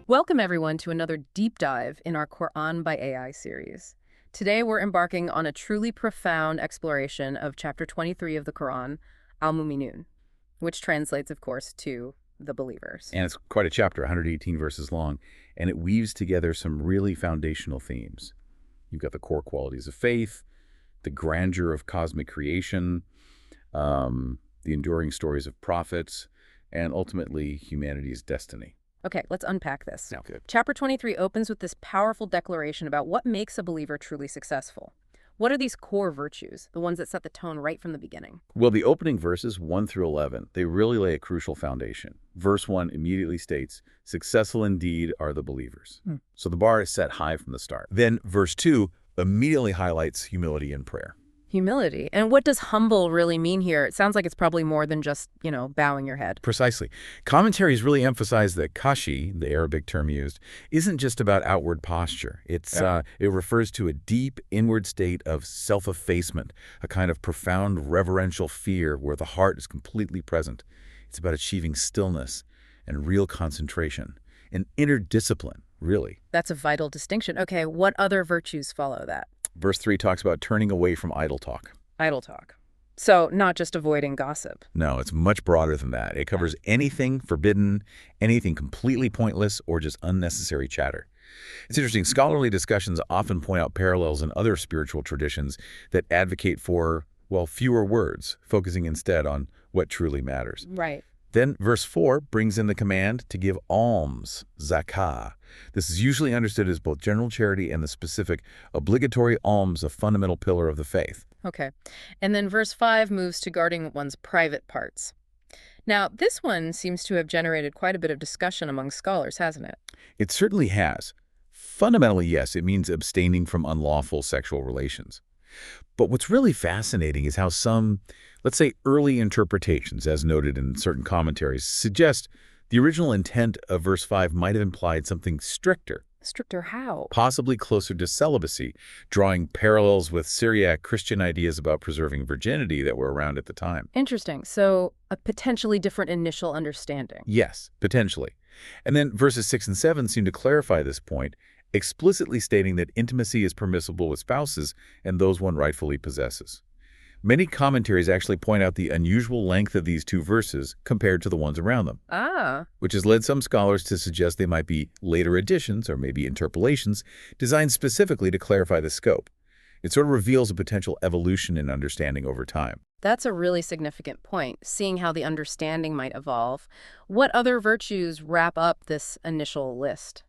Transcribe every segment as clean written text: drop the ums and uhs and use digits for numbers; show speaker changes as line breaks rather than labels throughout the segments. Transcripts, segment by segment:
Welcome, everyone, to another deep dive in our Quran by AI series. Today, we're embarking on a truly profound exploration of Chapter 23 of the Quran, Al-Muminun, which translates, of course, to the believers.
And it's quite a chapter, 118 verses long, and it weaves together some really foundational themes. You've got the core qualities of faith, the grandeur of cosmic creation, the enduring stories of prophets, and ultimately humanity's destiny.
Okay, let's unpack this.
Yeah, good.
Chapter 23 opens with this powerful declaration about what makes a believer truly successful. What are these core virtues, the ones that set the tone right from the beginning?
Well, the opening verses, 1 through 11, they really lay a crucial foundation. Verse 1 immediately states, "Successful indeed are the believers." So the bar is set high from the start. Then verse 2 immediately highlights humility and prayer.
Humility. And what does humble really mean here? It sounds like it's probably more than just, bowing your head.
Precisely. Commentaries really emphasize that kashi, the Arabic term used, isn't just about outward posture. It refers to a deep inward state of self-effacement, a kind of profound reverential fear where the heart is completely present. It's about achieving stillness and real concentration, an inner discipline, really.
That's a vital distinction. Okay, what other virtues follow that?
Verse 3 talks about turning away from idle talk.
Idle talk. So not just avoiding gossip.
No, it's much broader than that. It covers anything forbidden, anything completely pointless, or just unnecessary chatter. It's interesting. Scholarly discussions often point out parallels in other spiritual traditions that advocate for, well, fewer words, focusing instead on what truly matters.
Right.
Then verse 4 brings in the command to give alms, zakah. This is usually understood as both general charity and the specific obligatory alms, a fundamental pillar of the faith.
Okay. And then verse 5 moves to guarding one's private parts. Now, this one seems to have generated quite a bit of discussion among scholars, hasn't it?
It certainly has. Fundamentally, yes, it means abstaining from unlawful sexual relations. But what's really fascinating is how some, let's say, early interpretations, as noted in certain commentaries, suggest the original intent of verse 5 might have implied something stricter.
Stricter how?
Possibly closer to celibacy, drawing parallels with Syriac Christian ideas about preserving virginity that were around at the time.
Interesting. So a potentially different initial understanding.
Yes, potentially. And then verses 6 and 7 seem to clarify this point, explicitly stating that intimacy is permissible with spouses and those one rightfully possesses. Many commentaries actually point out the unusual length of these two verses compared to the ones around them, which has led some scholars to suggest they might be later additions or maybe interpolations designed specifically to clarify the scope. It sort of reveals a potential evolution in understanding over time.
That's a really significant point, seeing how the understanding might evolve. What other virtues wrap up this initial list?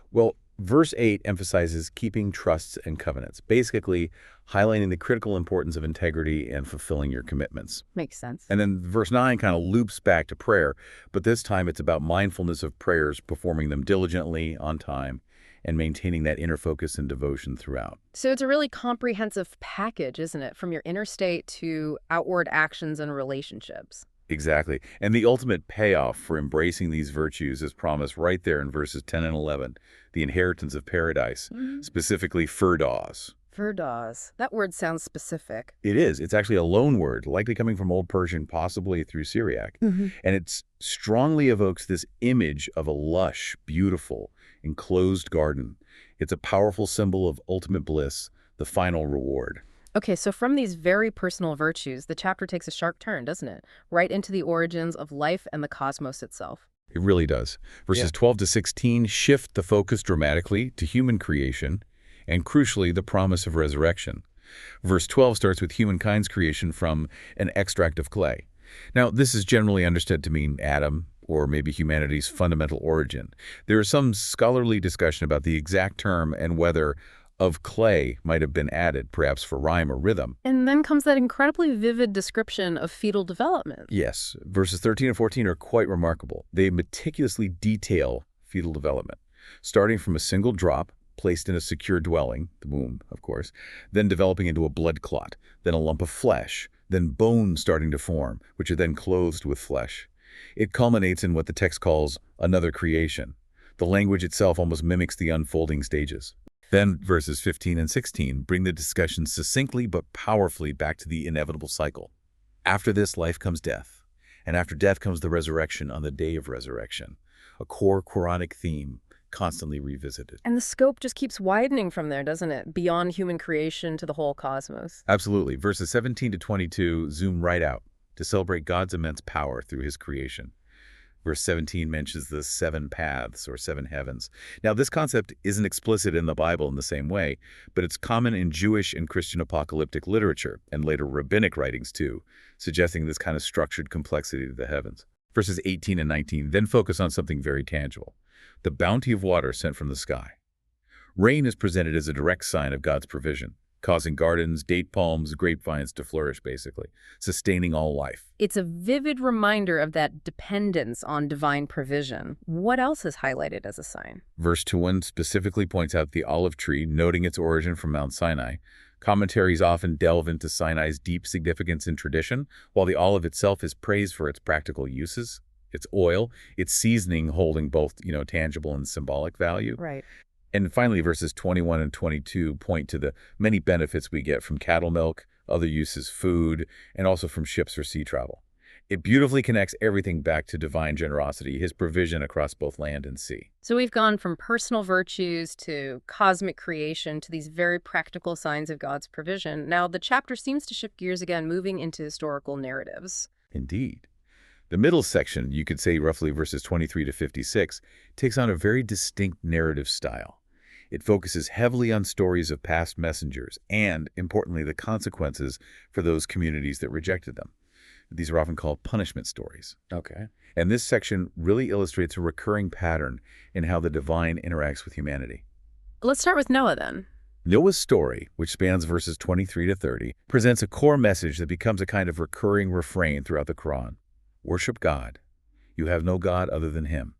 Well, verse 8 emphasizes keeping trusts and covenants, basically highlighting the critical importance of integrity and fulfilling your commitments.
Makes sense.
And then verse 9 kind of loops back to prayer, but this time it's about mindfulness of prayers, performing them diligently, on time, and maintaining that inner focus and devotion throughout.
So it's a really comprehensive package, isn't it? From your inner state to outward actions and relationships.
Exactly. And the ultimate payoff for embracing these virtues is promised right there in verses 10 and 11, the inheritance of paradise, specifically Firdaws.
Firdaws. That word sounds specific.
It is. It's actually a loan word, likely coming from Old Persian, possibly through Syriac. And it strongly evokes this image of a lush, beautiful, enclosed garden. It's a powerful symbol of ultimate bliss, the final reward.
Okay, so from these very personal virtues, the chapter takes a sharp turn, doesn't it? Right into the origins of life and the cosmos itself.
It really does. Verses 12 to 16 shift the focus dramatically to human creation and, crucially, the promise of resurrection. Verse 12 starts with humankind's creation from an extract of clay. Now, this is generally understood to mean Adam, or maybe humanity's fundamental origin. There is some scholarly discussion about the exact term and whether of clay might have been added, perhaps for rhyme or rhythm.
And then comes that incredibly vivid description of fetal development.
Yes, verses 13 and 14 are quite remarkable. They meticulously detail fetal development, starting from a single drop placed in a secure dwelling, the womb, of course, then developing into a blood clot, then a lump of flesh, then bones starting to form, which are then clothed with flesh. It culminates in what the text calls another creation. The language itself almost mimics the unfolding stages. Then verses 15 and 16 bring the discussion succinctly but powerfully back to the inevitable cycle. After this, life comes death, and after death comes the resurrection on the day of resurrection, a core Quranic theme constantly revisited.
And the scope just keeps widening from there, doesn't it? Beyond human creation to the whole cosmos.
Absolutely. Verses 17 to 22 zoom right out to celebrate God's immense power through his creation. Verse 17 mentions the 7 paths or 7 heavens. Now, this concept isn't explicit in the Bible in the same way, but it's common in Jewish and Christian apocalyptic literature and later rabbinic writings too, suggesting this kind of structured complexity to the heavens. Verses 18 and 19 then focus on something very tangible, the bounty of water sent from the sky. Rain is presented as a direct sign of God's provision, causing gardens, date palms, grapevines to flourish, basically, sustaining all life.
It's a vivid reminder of that dependence on divine provision. What else is highlighted as a sign?
Verse 21 specifically points out the olive tree, noting its origin from Mount Sinai. Commentaries often delve into Sinai's deep significance in tradition, while the olive itself is praised for its practical uses, its oil, its seasoning holding both, tangible and symbolic value.
Right.
And finally, verses 21 and 22 point to the many benefits we get from cattle milk, other uses, food, and also from ships or sea travel. It beautifully connects everything back to divine generosity, his provision across both land and sea.
So we've gone from personal virtues to cosmic creation to these very practical signs of God's provision. Now, the chapter seems to shift gears again, moving into historical narratives.
Indeed. The middle section, you could say roughly verses 23 to 56, takes on a very distinct narrative style. It focuses heavily on stories of past messengers and, importantly, the consequences for those communities that rejected them. These are often called punishment stories.
Okay.
And this section really illustrates a recurring pattern in how the divine interacts with humanity.
Let's start with Noah then.
Noah's story, which spans verses 23 to 30, presents a core message that becomes a kind of recurring refrain throughout the Quran. Worship God. You have no God other than him.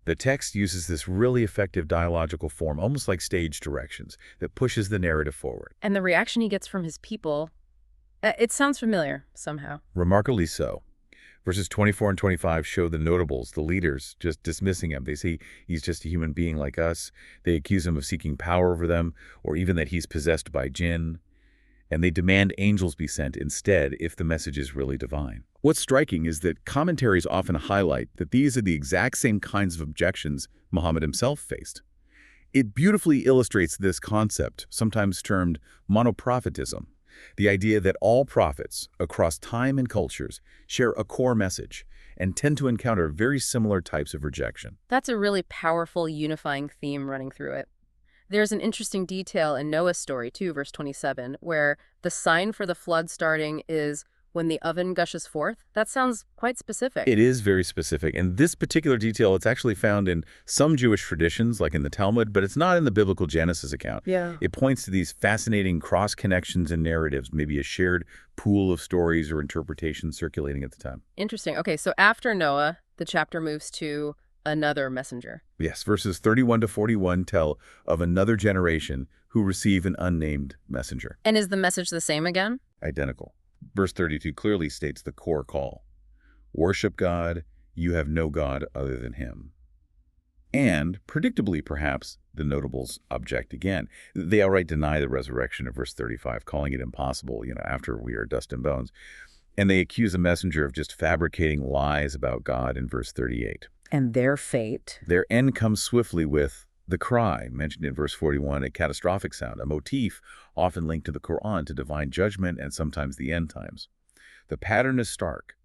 The text uses this really effective dialogical form, almost like stage directions, that pushes the narrative forward.
And the reaction he gets from his people, it sounds familiar somehow.
Remarkably so. Verses 24 and 25 show the notables, the leaders, just dismissing him. They say he's just a human being like us. They accuse him of seeking power over them, or even that he's possessed by jinn. And they demand angels be sent instead if the message is really divine. What's striking is that commentaries often highlight that these are the exact same kinds of objections Muhammad himself faced. It beautifully illustrates this concept, sometimes termed monoprophetism, the idea that all prophets, across time and cultures, share a core message and tend to encounter very similar types of rejection.
That's a really powerful unifying theme running through it. There's an interesting detail in Noah's story, too, verse 27, where the sign for the flood starting is when the oven gushes forth. That sounds quite specific.
It is very specific, and this particular detail, it's actually found in some Jewish traditions, like in the Talmud, but it's not in the biblical Genesis account.
Yeah.
It points to these fascinating cross-connections and narratives, maybe a shared pool of stories or interpretations circulating at the time.
Interesting. Okay, so after Noah, the chapter moves to another messenger.
Yes, verses 31 to 41 tell of another generation who receive an unnamed messenger.
And is the message the same again?
Identical. Verse 32 clearly states the core call. Worship God, you have no God other than him. And, predictably perhaps, the notables object again. They outright deny the resurrection of verse 35, calling it impossible, after we are dust and bones. And they accuse the messenger of just fabricating lies about God in verse 38.
And their fate.
Their end comes swiftly with the cry, mentioned in verse 41, a catastrophic sound, a motif often linked to the Quran, to divine judgment and sometimes the end times. The pattern is stark.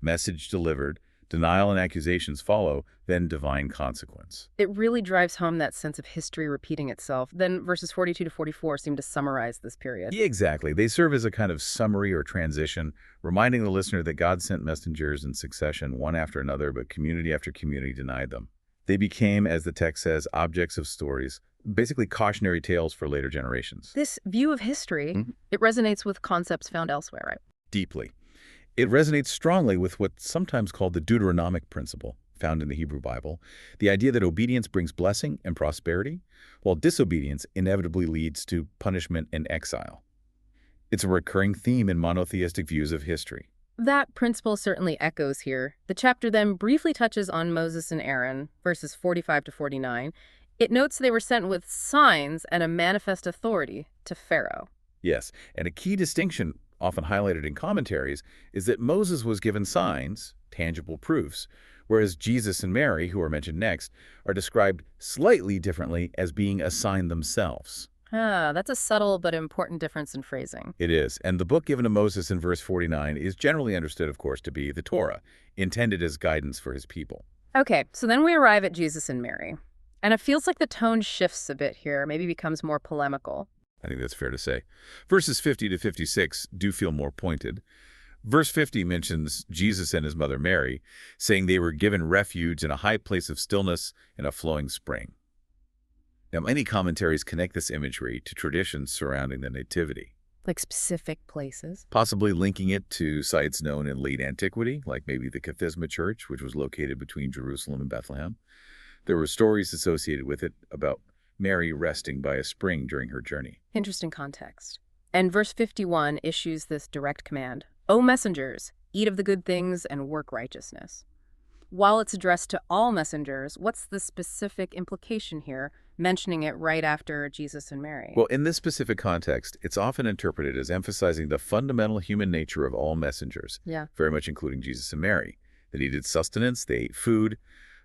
Message delivered, denial and accusations follow, then divine consequence.
It really drives home that sense of history repeating itself. Then verses 42 to 44 seem to summarize this period.
Yeah, exactly. They serve as a kind of summary or transition, reminding the listener that God sent messengers in succession, one after another, but community after community denied them. They became, as the text says, objects of stories, basically cautionary tales for later generations.
This view of history, it resonates with concepts found elsewhere, right?
Deeply. It resonates strongly with what's sometimes called the Deuteronomic principle, found in the Hebrew Bible, the idea that obedience brings blessing and prosperity, while disobedience inevitably leads to punishment and exile. It's a recurring theme in monotheistic views of history.
That principle certainly echoes here. The chapter then briefly touches on Moses and Aaron, verses 45 to 49. It notes they were sent with signs and a manifest authority to Pharaoh.
Yes, and a key distinction often highlighted in commentaries is that Moses was given signs, tangible proofs, whereas Jesus and Mary, who are mentioned next, are described slightly differently as being a sign themselves.
Ah, that's a subtle but important difference in phrasing.
It is, and the book given to Moses in verse 49 is generally understood, of course, to be the Torah, intended as guidance for his people.
Okay, so then we arrive at Jesus and Mary. And it feels like the tone shifts a bit here, maybe becomes more polemical.
I think that's fair to say. Verses 50 to 56 do feel more pointed. Verse 50 mentions Jesus and his mother Mary, saying they were given refuge in a high place of stillness in a flowing spring. Now, many commentaries connect this imagery to traditions surrounding the Nativity,
Like specific places.
possibly linking it to sites known in late antiquity, like maybe the Kathisma Church, which was located between Jerusalem and Bethlehem. There were stories associated with it about Mary resting by a spring during her journey.
Interesting context. And verse 51 issues this direct command, O messengers, eat of the good things and work righteousness. While it's addressed to all messengers, what's the specific implication here, mentioning it right after Jesus and Mary?
Well, in this specific context, it's often interpreted as emphasizing the fundamental human nature of all messengers,
Yeah.
very much including Jesus and Mary. They needed sustenance, they ate food,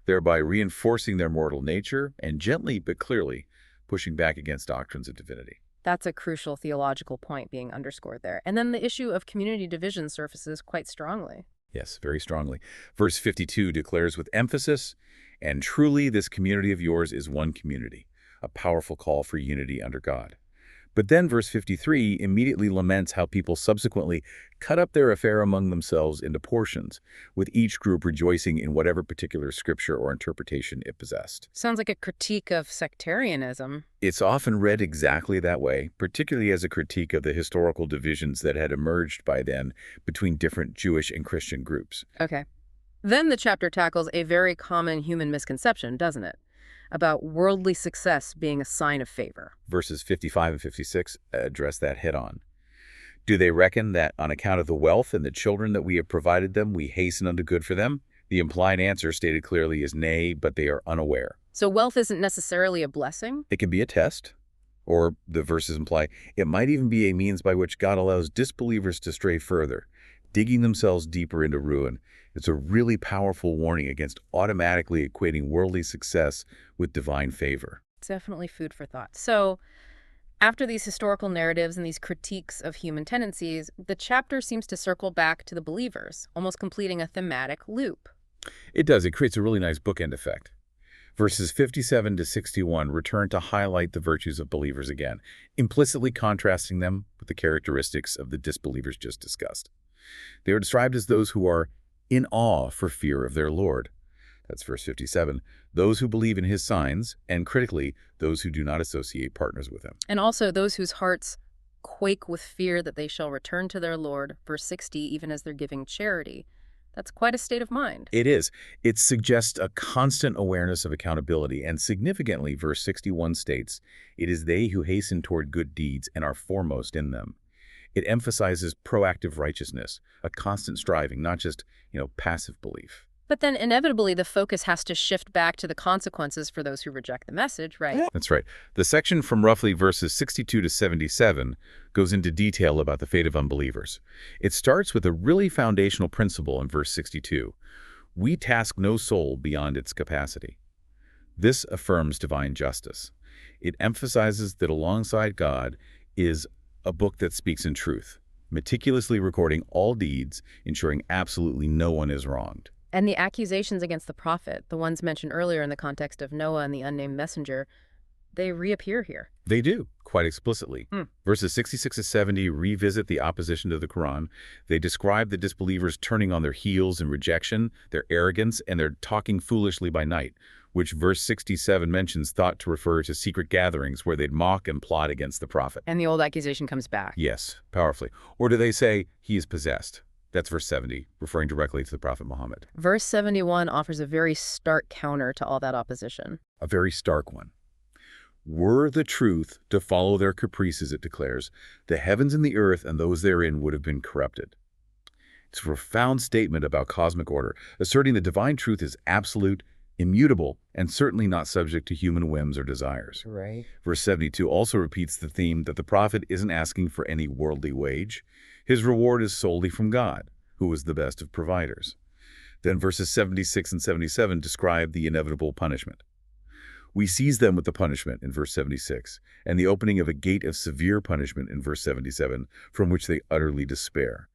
thereby reinforcing their mortal nature and gently but clearly pushing back against doctrines of divinity.
That's a crucial theological point being underscored there. And then the issue of community division surfaces quite strongly.
Yes, very strongly. Verse 52 declares with emphasis, and truly this community of yours is one community, a powerful call for unity under God. But then verse 53 immediately laments how people subsequently cut up their affair among themselves into portions, with each group rejoicing in whatever particular scripture or interpretation it possessed.
Sounds like a critique of sectarianism.
It's often read exactly that way, particularly as a critique of the historical divisions that had emerged by then between different Jewish and Christian groups.
Okay. Then the chapter tackles a very common human misconception, doesn't it? About worldly success being a sign of favor.
Verses 55 and 56 address that head-on. Do they reckon that on account of the wealth and the children that we have provided them, we hasten unto good for them? The implied answer stated clearly is nay, but they are unaware.
So wealth isn't necessarily a blessing?
It can be a test, or the verses imply, it might even be a means by which God allows disbelievers to stray further, digging themselves deeper into ruin. It's a really powerful warning against automatically equating worldly success with divine favor.
Definitely food for thought. So, after these historical narratives and these critiques of human tendencies, the chapter seems to circle back to the believers, almost completing a thematic loop.
It does. It creates a really nice bookend effect. Verses 57 to 61 return to highlight the virtues of believers again, implicitly contrasting them with the characteristics of the disbelievers just discussed. They are described as those who are in awe for fear of their Lord. That's verse 57. Those who believe in his signs, and critically, those who do not associate partners with him.
And also those whose hearts quake with fear that they shall return to their Lord, verse 60, even as they're giving charity. That's quite a state of mind.
It is. It suggests a constant awareness of accountability, and significantly, verse 61 states, it is they who hasten toward good deeds and are foremost in them. It emphasizes proactive righteousness, a constant striving, not just, passive belief.
But then inevitably the focus has to shift back to the consequences for those who reject the message, right?
That's right. The section from roughly verses 62 to 77 goes into detail about the fate of unbelievers. It starts with a really foundational principle in verse 62. We task no soul beyond its capacity. This affirms divine justice. It emphasizes that alongside God is a book that speaks in truth, meticulously recording all deeds, ensuring absolutely no one is wronged.
And the accusations against the prophet, the ones mentioned earlier in the context of Noah and the unnamed messenger, they reappear here.
They do, quite explicitly. Verses 66 to 70 revisit the opposition to the Quran. They describe the disbelievers turning on their heels in rejection, their arrogance, and their talking foolishly by night, which verse 67 mentions thought to refer to secret gatherings where they'd mock and plot against the prophet.
And the old accusation comes back.
Yes, powerfully. Or do they say, he is possessed? That's verse 70, referring directly to the Prophet Muhammad.
Verse 71 offers a very stark counter to all that opposition.
A very stark one. Were the truth to follow their caprices, it declares, the heavens and the earth and those therein would have been corrupted. It's a profound statement about cosmic order, asserting that divine truth is absolute, immutable, and certainly not subject to human whims or desires.
Right.
Verse 72 also repeats the theme that the prophet isn't asking for any worldly wage. His reward is solely from God, who is the best of providers. Then verses 76 and 77 describe the inevitable punishment. We seize them with the punishment in verse 76, and the opening of a gate of severe punishment in verse 77, from which they utterly despair.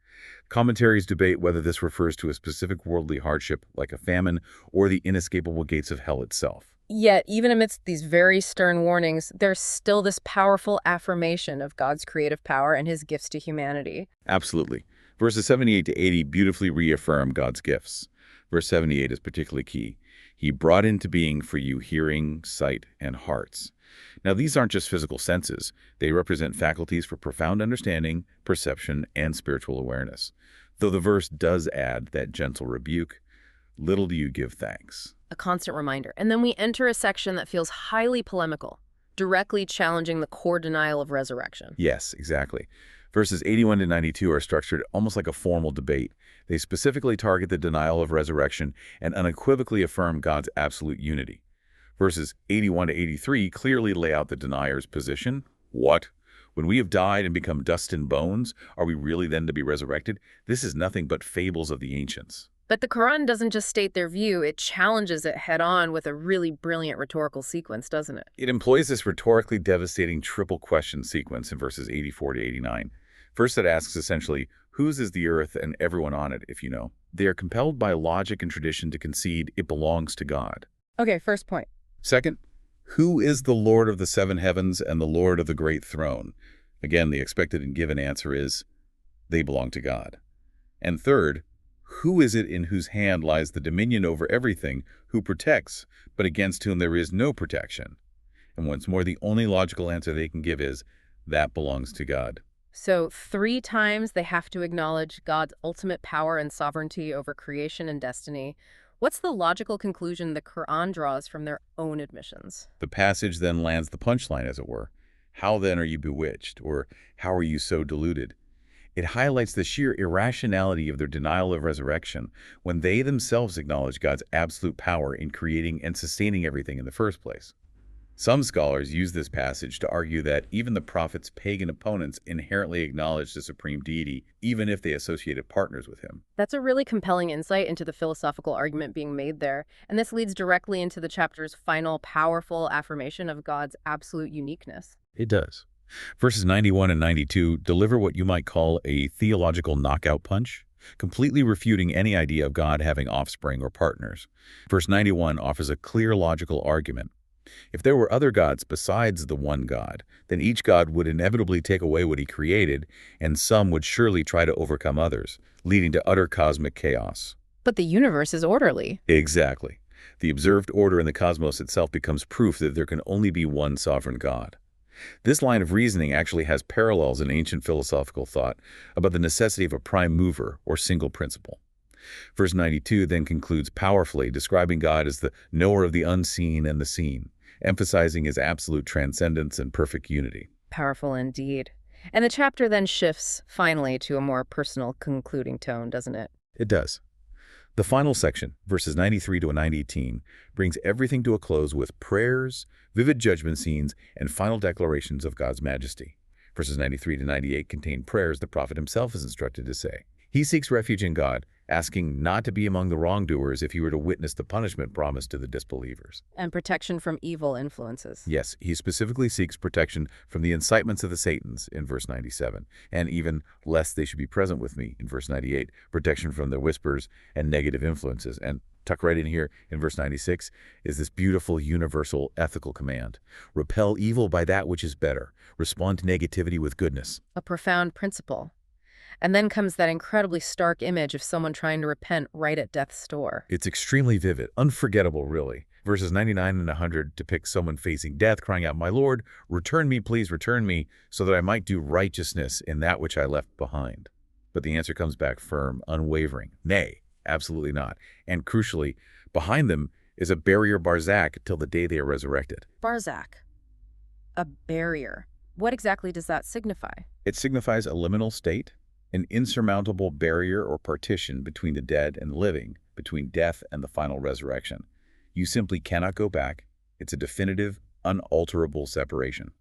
Commentaries debate whether this refers to a specific worldly hardship, like a famine, or the inescapable gates of hell itself.
Yet, even amidst these very stern warnings, there's still this powerful affirmation of God's creative power and his gifts to humanity.
Absolutely. Verses 78 to 80 beautifully reaffirm God's gifts. Verse 78 is particularly key. He brought into being for you hearing, sight, and hearts. Now, these aren't just physical senses. They represent faculties for profound understanding, perception, and spiritual awareness. Though the verse does add that gentle rebuke, little do you give thanks.
A constant reminder. And then we enter a section that feels highly polemical, directly challenging the core denial of resurrection.
Yes, exactly. Verses 81 to 92 are structured almost like a formal debate. They specifically target the denial of resurrection and unequivocally affirm God's absolute unity. Verses 81 to 83 clearly lay out the denier's position. What? When we have died and become dust and bones, are we really then to be resurrected? This is nothing but fables of the ancients.
But the Quran doesn't just state their view, it challenges it head-on with a really brilliant rhetorical sequence, doesn't it?
It employs this rhetorically devastating triple question sequence in verses 84 to 89. First, it asks essentially, whose is the earth and everyone on it, if you know? They are compelled by logic and tradition to concede it belongs to God.
Okay, first point.
Second, who is the Lord of the seven heavens and the Lord of the great throne? Again, the expected and given answer is, they belong to God. And third, who is it in whose hand lies the dominion over everything, who protects, but against whom there is no protection? And once more, the only logical answer they can give is, that belongs to God.
So 3 times they have to acknowledge God's ultimate power and sovereignty over creation and destiny. What's the logical conclusion the Quran draws from their own admissions?
The passage then lands the punchline, as it were. How then are you bewitched? Or how are you so deluded? It highlights the sheer irrationality of their denial of resurrection when they themselves acknowledge God's absolute power in creating and sustaining everything in the first place. Some scholars use this passage to argue that even the prophet's pagan opponents inherently acknowledge the supreme deity, even if they associated partners with him.
That's a really compelling insight into the philosophical argument being made there, and this leads directly into the chapter's final powerful affirmation of God's absolute uniqueness.
It does. Verses 91 and 92 deliver what you might call a theological knockout punch, completely refuting any idea of God having offspring or partners. Verse 91 offers a clear logical argument. If there were other gods besides the one God, then each god would inevitably take away what he created, and some would surely try to overcome others, leading to utter cosmic chaos.
But the universe is orderly.
Exactly. The observed order in the cosmos itself becomes proof that there can only be one sovereign God. This line of reasoning actually has parallels in ancient philosophical thought about the necessity of a prime mover or single principle. Verse 92 then concludes powerfully, describing God as the knower of the unseen and the seen, emphasizing his absolute transcendence and perfect unity.
Powerful indeed. And the chapter then shifts, finally, to a more personal concluding tone, doesn't it?
It does. The final section, verses 93 to 118, brings everything to a close with prayers, vivid judgment scenes, and final declarations of God's majesty. Verses 93 to 98 contain prayers the prophet himself is instructed to say. He seeks refuge in God, asking not to be among the wrongdoers if he were to witness the punishment promised to the disbelievers.
And protection from evil influences.
Yes, he specifically seeks protection from the incitements of the Satans in verse 97, and even lest they should be present with me in verse 98, protection from their whispers and negative influences. And tucked right in here in verse 96 is this beautiful universal ethical command. Repel evil by that which is better. Respond to negativity with goodness.
A profound principle. And then comes that incredibly stark image of someone trying to repent right at death's door.
It's extremely vivid, unforgettable, really. Verses 99 and 100 depict someone facing death, crying out, "My Lord, return me, please return me, so that I might do righteousness in that which I left behind." But the answer comes back firm, unwavering. Nay, absolutely not. And crucially, behind them is a barrier Barzakh till the day they are resurrected.
Barzakh. A barrier. What exactly does that signify?
It signifies a liminal state, an insurmountable barrier or partition between the dead and the living, between death and the final resurrection. You simply cannot go back. It's a definitive, unalterable separation.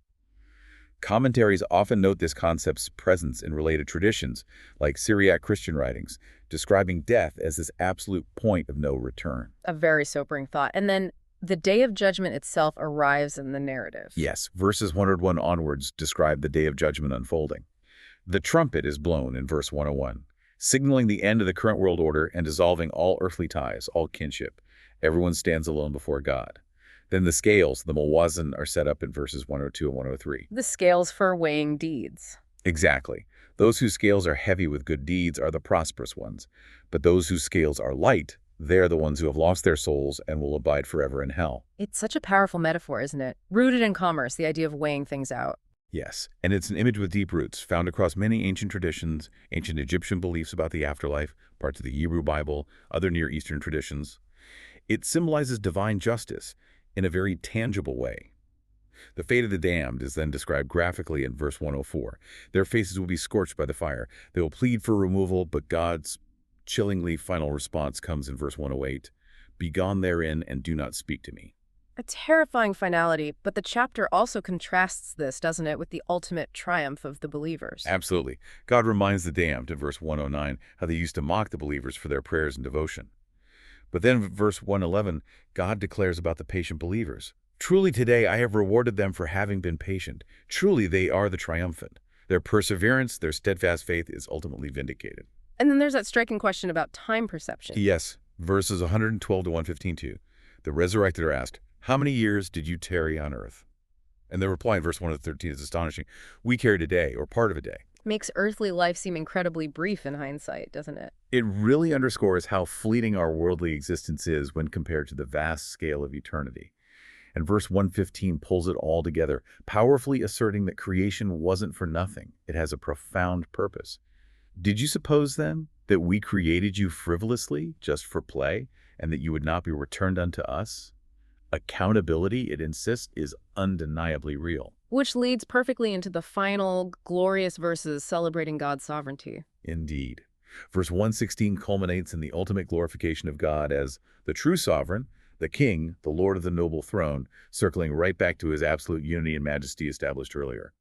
Commentaries often note this concept's presence in related traditions, like Syriac Christian writings, describing death as this absolute point of no return.
A very sobering thought. And then the day of judgment itself arrives in the narrative.
Yes, verses 101 onwards describe the day of judgment unfolding. The trumpet is blown in verse 101, signaling the end of the current world order and dissolving all earthly ties, all kinship. Everyone stands alone before God. Then the scales, the mawazin, are set up in verses 102 and 103.
The scales for weighing deeds.
Exactly. Those whose scales are heavy with good deeds are the prosperous ones, but those whose scales are light, they're the ones who have lost their souls and will abide forever in hell.
It's such a powerful metaphor, isn't it? Rooted in commerce, the idea of weighing things out.
Yes, and it's an image with deep roots, found across many ancient traditions, ancient Egyptian beliefs about the afterlife, parts of the Hebrew Bible, other Near Eastern traditions. It symbolizes divine justice in a very tangible way. The fate of the damned is then described graphically in verse 104. Their faces will be scorched by the fire. They will plead for removal, but God's chillingly final response comes in verse 108. Be gone therein and do not speak to me.
A terrifying finality, but the chapter also contrasts this, doesn't it, with the ultimate triumph of the believers.
Absolutely. God reminds the damned in verse 109 how they used to mock the believers for their prayers and devotion. But then verse 111, God declares about the patient believers. Truly today I have rewarded them for having been patient. Truly they are the triumphant. Their perseverance, their steadfast faith is ultimately vindicated.
And then there's that striking question about time perception.
Yes, verses 112 to 115 too. The resurrected are asked, how many years did you tarry on earth? And the reply in verse 113 is astonishing. We carried a day, or part of a day.
Makes earthly life seem incredibly brief in hindsight, doesn't it?
It really underscores how fleeting our worldly existence is when compared to the vast scale of eternity. And verse 115 pulls it all together, powerfully asserting that creation wasn't for nothing. It has a profound purpose. Did you suppose, then, that we created you frivolously, just for play, and that you would not be returned unto us? Accountability, it insists, is undeniably real.
Which leads perfectly into the final glorious verses celebrating God's sovereignty.
Indeed. Verse 116 culminates in the ultimate glorification of God as the true sovereign, the king, the Lord of the noble throne, circling right back to his absolute unity and majesty established earlier.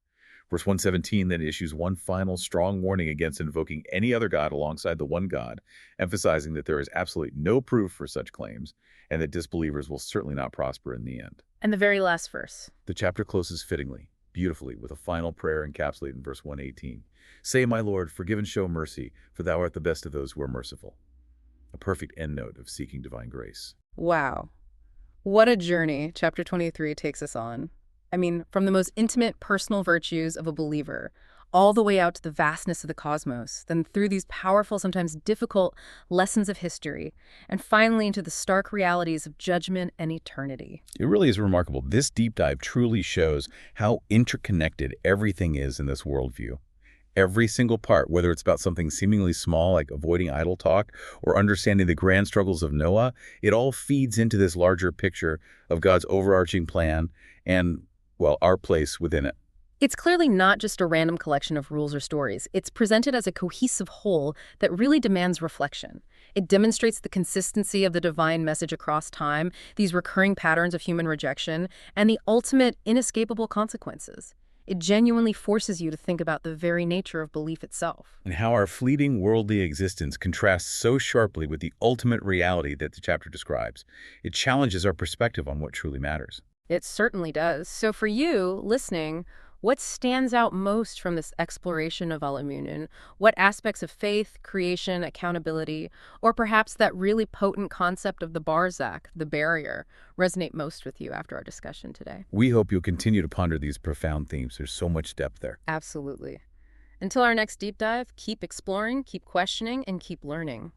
Verse 117 then issues one final strong warning against invoking any other god alongside the one God, emphasizing that there is absolutely no proof for such claims, and that disbelievers will certainly not prosper in the end.
And the very last verse.
The chapter closes fittingly, beautifully, with a final prayer encapsulated in verse 118. Say, my Lord, forgive and show mercy, for thou art the best of those who are merciful. A perfect endnote of seeking divine grace.
Wow. What a journey chapter 23 takes us on. I mean, from the most intimate personal virtues of a believer, all the way out to the vastness of the cosmos, then through these powerful, sometimes difficult lessons of history, and finally into the stark realities of judgment and eternity.
It really is remarkable. This deep dive truly shows how interconnected everything is in this worldview. Every single part, whether it's about something seemingly small like avoiding idle talk or understanding the grand struggles of Noah, it all feeds into this larger picture of God's overarching plan and, well, our place within it.
It's clearly not just a random collection of rules or stories. It's presented as a cohesive whole that really demands reflection. It demonstrates the consistency of the divine message across time, these recurring patterns of human rejection, and the ultimate inescapable consequences. It genuinely forces you to think about the very nature of belief itself.
And how our fleeting worldly existence contrasts so sharply with the ultimate reality that the chapter describes. It challenges our perspective on what truly matters.
It certainly does. So for you, listening, what stands out most from this exploration of Al-Muminun? What aspects of faith, creation, accountability, or perhaps that really potent concept of the Barzakh, the barrier, resonate most with you after our discussion today?
We hope you'll continue to ponder these profound themes. There's so much depth there.
Absolutely. Until our next deep dive, keep exploring, keep questioning, and keep learning.